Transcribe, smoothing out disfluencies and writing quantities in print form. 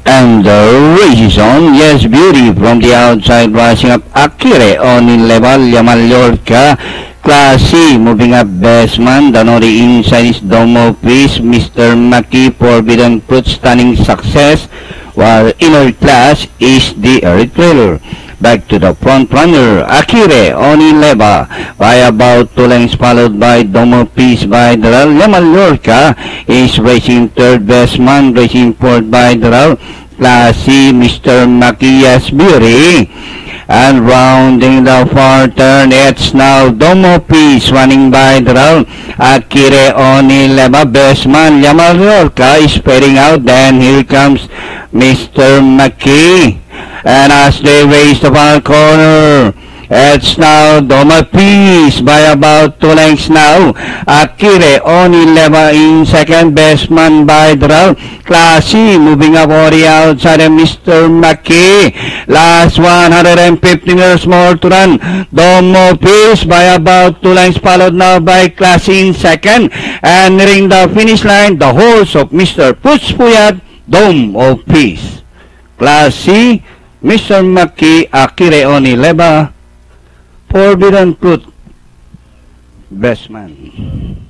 And the race is on. Yes, Beauty from the outside, rushing up Akire on in level. Mallorca. Class C, moving up best man. Danori inside is Domo Peace. Mr. Maki, Forbidden Fruit, stunning success. While inner class is the Earth Trailer. Back to the front runner, Akire Onileva by about 2 lengths, followed by Domo Peace by Daral. Mallorca is racing third, best man racing fourth by Daral. Class C, Mr. Makias Beauty. And rounding the far turn, it's now Domo Peace running by Daral. Akire Onileva, best man Mallorca is spreading out. Then here comes Mr. Maki. And as they race the far corner, it's now Domo Peace by about 2 lengths now. Akire Onileva in second, best man by Daral. Class C moving up on the outside of Mr. Maki. Last 150 meters more to run. Domo Peace by about 2 lengths, followed now by Class C in second. And nearing the finish line, the horse of Mr. Putspuyat, Domo Peace. Class C, Mr. Maki, Akire Onileva, Forbidden Fruit, best man.